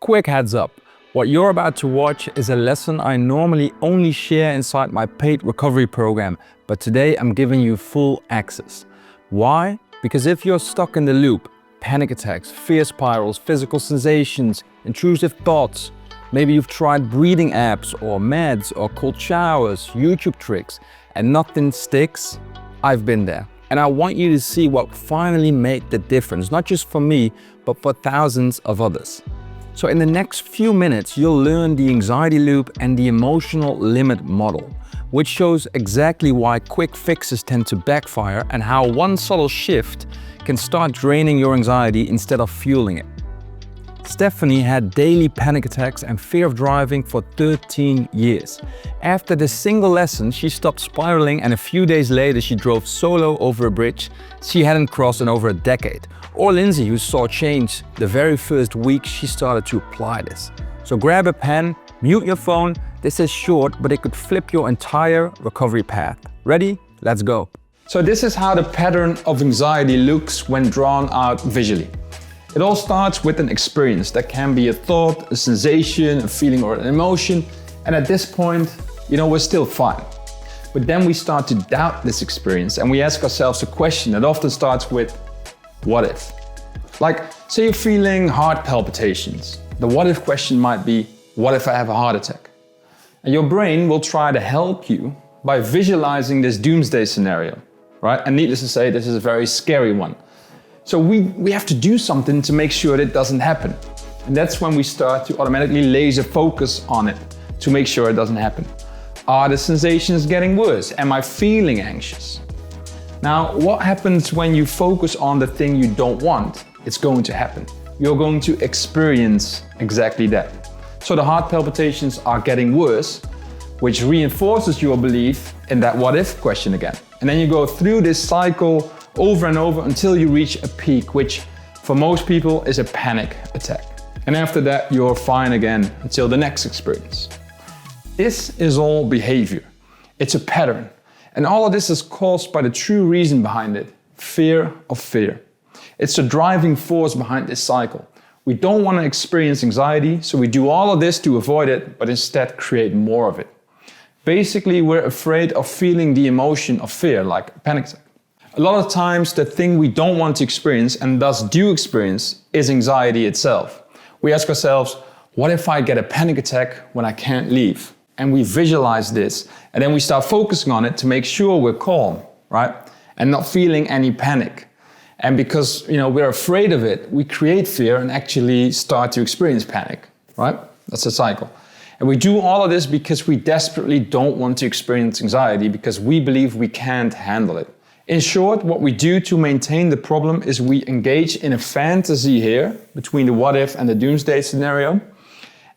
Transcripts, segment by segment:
Quick heads up, what you're about to watch is a lesson I normally only share inside my paid recovery program, but today I'm giving you full access. Why? Because if you're stuck in the loop, panic attacks, fear spirals, physical sensations, intrusive thoughts, maybe you've tried breathing apps or meds or cold showers, YouTube tricks, and nothing sticks, I've been there. And I want you to see what finally made the difference, not just for me, but for thousands of others. So in the next few minutes, you'll learn the anxiety loop and the emotional limit model, which shows exactly why quick fixes tend to backfire and how one subtle shift can start draining your anxiety instead of fueling it. Stephanie had daily panic attacks and fear of driving for 13 years. After the single lesson, she stopped spiraling, and a few days later she drove solo over a bridge she hadn't crossed in over a decade. Or Lindsay, who saw change the very first week she started to apply this. So grab a pen, mute your phone. This is short, but it could flip your entire recovery path. Ready? Let's go. So this is how the pattern of anxiety looks when drawn out visually. It all starts with an experience that can be a thought, a sensation, a feeling, or an emotion. And at this point, we're still fine. But then we start to doubt this experience and we ask ourselves a question that often starts with, what if? Like, say you're feeling heart palpitations. The what if question might be, what if I have a heart attack? And your brain will try to help you by visualizing this doomsday scenario, right? And needless to say, this is a very scary one. So we have to do something to make sure that it doesn't happen. And that's when we start to automatically laser focus on it to make sure it doesn't happen. Are the sensations getting worse? Am I feeling anxious? Now, what happens when you focus on the thing you don't want? It's going to happen. You're going to experience exactly that. So the heart palpitations are getting worse, which reinforces your belief in that what if question again. And then you go through this cycle over and over until you reach a peak, which for most people is a panic attack. And after that, you're fine again until the next experience. This is all behavior. It's a pattern. And all of this is caused by the true reason behind it, fear of fear. It's the driving force behind this cycle. We don't want to experience anxiety, so we do all of this to avoid it, but instead create more of it. Basically, we're afraid of feeling the emotion of fear, like a panic attack. A lot of times, the thing we don't want to experience and thus do experience is anxiety itself. We ask ourselves, what if I get a panic attack when I can't leave? And we visualize this, and then we start focusing on it to make sure we're calm, right? And not feeling any panic. And because we're afraid of it, we create fear and actually start to experience panic, right? That's a cycle. And we do all of this because we desperately don't want to experience anxiety because we believe we can't handle it. In short, what we do to maintain the problem is we engage in a fantasy here between the what if and the doomsday scenario,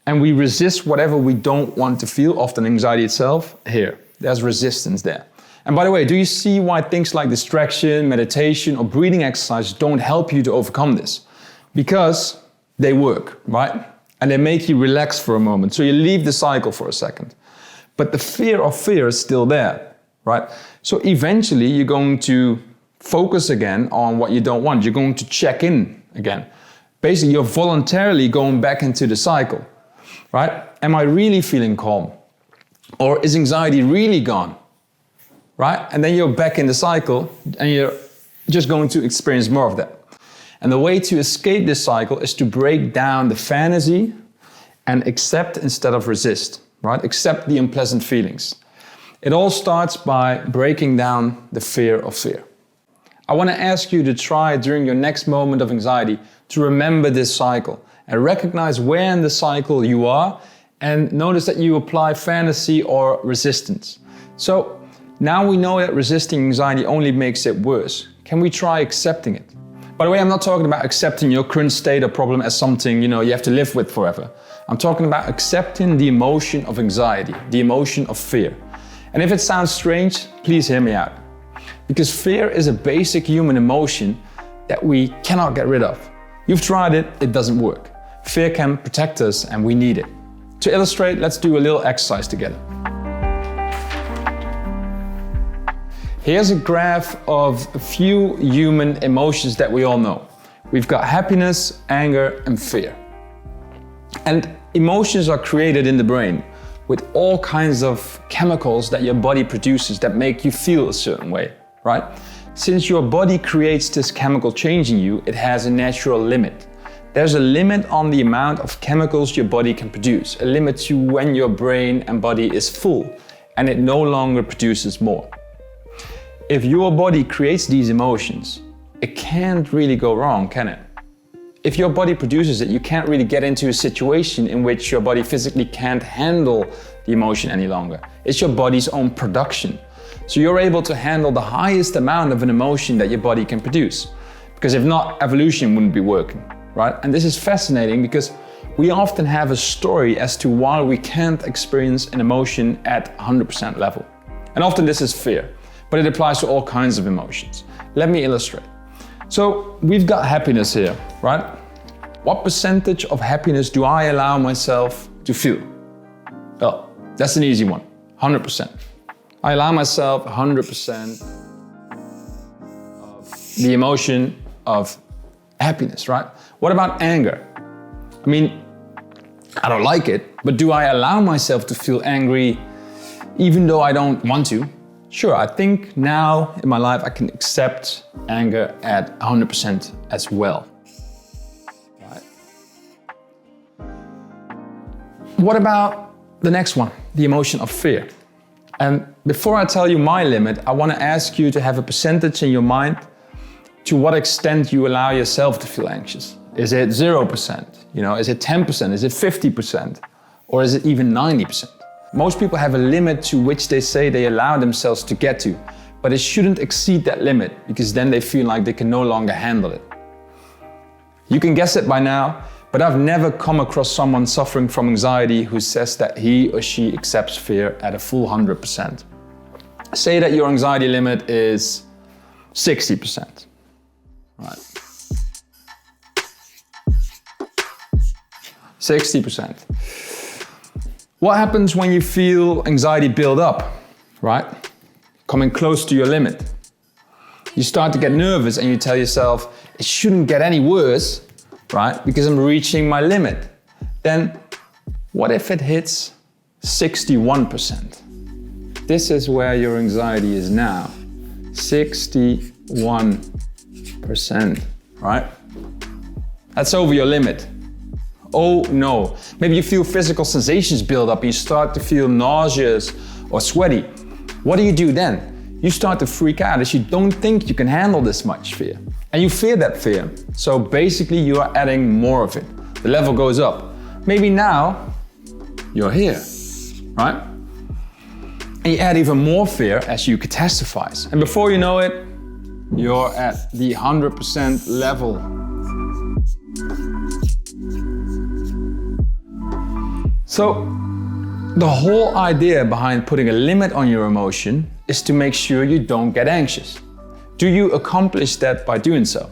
and we resist whatever we don't want to feel, often anxiety itself, here. There's resistance there. And by the way, do you see why things like distraction, meditation, or breathing exercise don't help you to overcome this? Because they work, right? And they make you relax for a moment, so you leave the cycle for a second. But the fear of fear is still there, right? So eventually you're going to focus again on what you don't want. You're going to check in again. Basically, you're voluntarily going back into the cycle, right? Am I really feeling calm? Or is anxiety really gone? Right? And then you're back in the cycle and you're just going to experience more of that. And the way to escape this cycle is to break down the fantasy and accept instead of resist, right? Accept the unpleasant feelings. It all starts by breaking down the fear of fear. I want to ask you to try during your next moment of anxiety to remember this cycle and recognize where in the cycle you are, and notice that you apply fantasy or resistance. So now we know that resisting anxiety only makes it worse. Can we try accepting it? By the way, I'm not talking about accepting your current state or problem as something you have to live with forever. I'm talking about accepting the emotion of anxiety, the emotion of fear. And if it sounds strange, please hear me out. Because fear is a basic human emotion that we cannot get rid of. You've tried it, it doesn't work. Fear can protect us and we need it. To illustrate, let's do a little exercise together. Here's a graph of a few human emotions that we all know. We've got happiness, anger, and fear. And emotions are created in the brain with all kinds of chemicals that your body produces that make you feel a certain way, right? Since your body creates this chemical change in you, it has a natural limit. There's a limit on the amount of chemicals your body can produce, a limit to when your brain and body is full and it no longer produces more. If your body creates these emotions, it can't really go wrong, can it? If your body produces it, you can't really get into a situation in which your body physically can't handle the emotion any longer. It's your body's own production. So you're able to handle the highest amount of an emotion that your body can produce. Because if not, evolution wouldn't be working, right? And this is fascinating because we often have a story as to why we can't experience an emotion at 100% level. And often this is fear, but it applies to all kinds of emotions. Let me illustrate. So we've got happiness here, right? What percentage of happiness do I allow myself to feel? Well, that's an easy one, 100%. I allow myself 100% of the emotion of happiness, right? What about anger? I mean, I don't like it, but do I allow myself to feel angry even though I don't want to? Sure, I think now in my life I can accept anger at 100% as well. Right. What about the next one, the emotion of fear? And before I tell you my limit, I want to ask you to have a percentage in your mind to what extent you allow yourself to feel anxious. Is it 0%? Is it 10%? Is it 50%? Or is it even 90%? Most people have a limit to which they say they allow themselves to get to, but it shouldn't exceed that limit because then they feel like they can no longer handle it. You can guess it by now, but I've never come across someone suffering from anxiety who says that he or she accepts fear at a full 100%. Say that your anxiety limit is 60%. Right. 60%. What happens when you feel anxiety build up, right? Coming close to your limit. You start to get nervous and you tell yourself, it shouldn't get any worse, right? Because I'm reaching my limit. Then what if it hits 61%? This is where your anxiety is now. 61%, right? That's over your limit. Oh no, maybe you feel physical sensations build up, you start to feel nauseous or sweaty. What do you do then? You start to freak out as you don't think you can handle this much fear. And you fear that fear. So basically you are adding more of it. The level goes up. Maybe now you're here, right? And you add even more fear as you catastrophize. And before you know it, you're at the 100% level. So the whole idea behind putting a limit on your emotion is to make sure you don't get anxious. Do you accomplish that by doing so?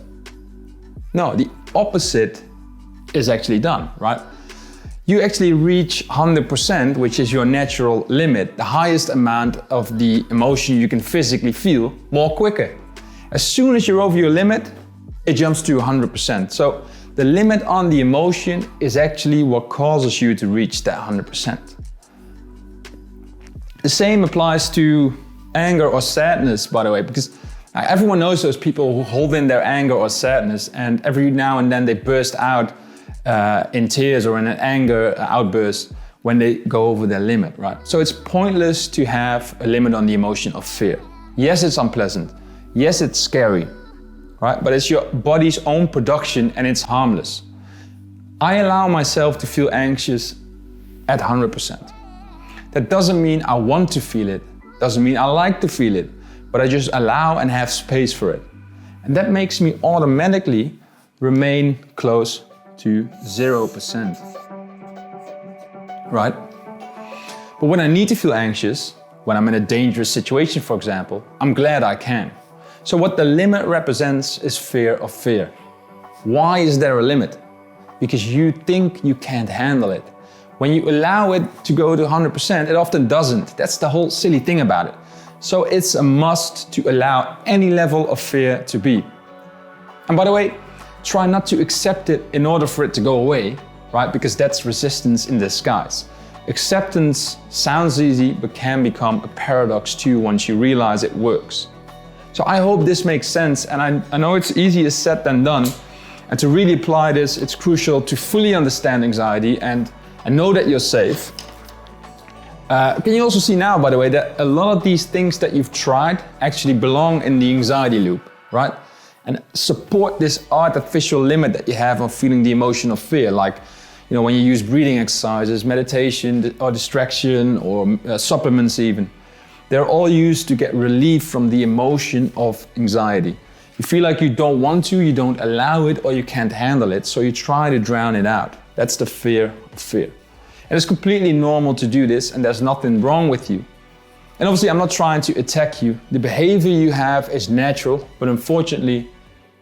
No, the opposite is actually done, right? You actually reach 100%, which is your natural limit, the highest amount of the emotion you can physically feel, more quicker. As soon as you're over your limit, it jumps to 100%. So the limit on the emotion is actually what causes you to reach that 100%. The same applies to anger or sadness, by the way, because everyone knows those people who hold in their anger or sadness and every now and then they burst out in tears or in an anger outburst when they go over their limit, right? So it's pointless to have a limit on the emotion of fear. Yes, it's unpleasant. Yes, it's scary. Right? But it's your body's own production and it's harmless. I allow myself to feel anxious at 100%. That doesn't mean I want to feel it, doesn't mean I like to feel it, but I just allow and have space for it. And that makes me automatically remain close to 0%. Right? But when I need to feel anxious, when I'm in a dangerous situation, for example, I'm glad I can. So what the limit represents is fear of fear. Why is there a limit? Because you think you can't handle it. When you allow it to go to 100%, it often doesn't. That's the whole silly thing about it. So it's a must to allow any level of fear to be. And by the way, try not to accept it in order for it to go away, right? Because that's resistance in disguise. Acceptance sounds easy, but can become a paradox too once you realize it works. So I hope this makes sense, and I know it's easier said than done. And to really apply this, it's crucial to fully understand anxiety and know that you're safe. Can you also see now, by the way, that a lot of these things that you've tried actually belong in the anxiety loop, right? And support this artificial limit that you have on feeling the emotion of fear, like when you use breathing exercises, meditation or distraction or supplements even. They're all used to get relief from the emotion of anxiety. You feel like you don't want to, you don't allow it, or you can't handle it, so you try to drown it out. That's the fear of fear. And it's completely normal to do this, and there's nothing wrong with you. And obviously I'm not trying to attack you. The behavior you have is natural, but unfortunately,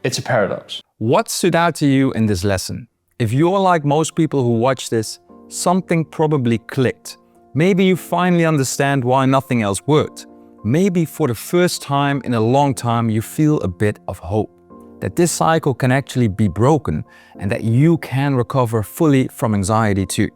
it's a paradox. What stood out to you in this lesson? If you're like most people who watch this, something probably clicked. Maybe you finally understand why nothing else worked. Maybe for the first time in a long time you feel a bit of hope. That this cycle can actually be broken and that you can recover fully from anxiety too.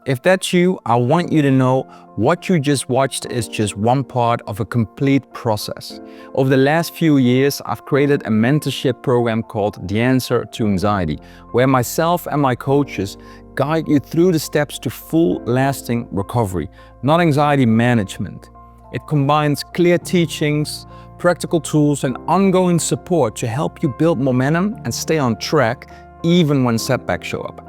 If that's you, I want you to know what you just watched is just one part of a complete process. Over the last few years, I've created a mentorship program called The Answer to Anxiety, where myself and my coaches guide you through the steps to full lasting recovery, not anxiety management. It combines clear teachings, practical tools, and ongoing support to help you build momentum and stay on track even when setbacks show up.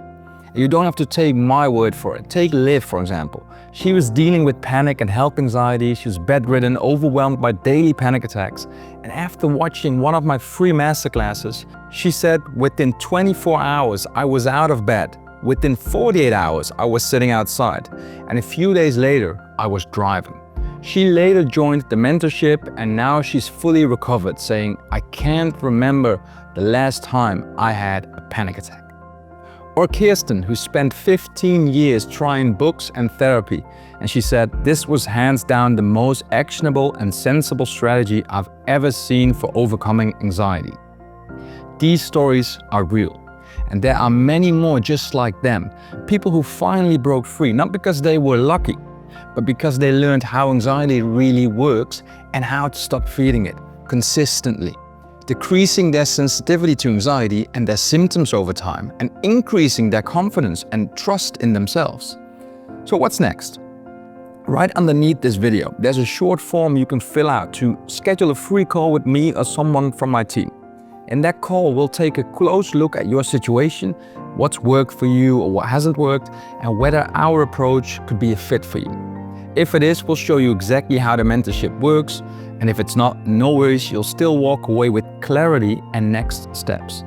You don't have to take my word for it. Take Liv, for example. She was dealing with panic and health anxiety. She was bedridden, overwhelmed by daily panic attacks. And after watching one of my free masterclasses, she said, within 24 hours, I was out of bed. Within 48 hours, I was sitting outside. And a few days later, I was driving. She later joined the mentorship and now she's fully recovered, saying, I can't remember the last time I had a panic attack. Or Kirsten, who spent 15 years trying books and therapy, and she said, this was hands down the most actionable and sensible strategy I've ever seen for overcoming anxiety. These stories are real, and there are many more just like them, people who finally broke free, not because they were lucky, but because they learned how anxiety really works and how to stop feeding it consistently, decreasing their sensitivity to anxiety and their symptoms over time, and increasing their confidence and trust in themselves. So what's next? Right underneath this video, there's a short form you can fill out to schedule a free call with me or someone from my team. In that call, we'll take a close look at your situation, what's worked for you or what hasn't worked, and whether our approach could be a fit for you. If it is, we'll show you exactly how the mentorship works, and if it's not, no worries, you'll still walk away with clarity and next steps.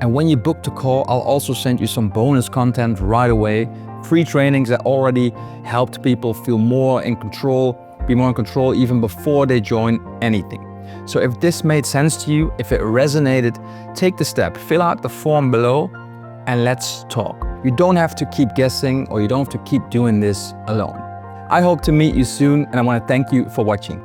And when you book the call, I'll also send you some bonus content right away, free trainings that already helped people feel more in control, be more in control even before they join anything. So if this made sense to you, if it resonated, take the step, fill out the form below, and let's talk. You don't have to keep guessing or you don't have to keep doing this alone. I hope to meet you soon, and I want to thank you for watching.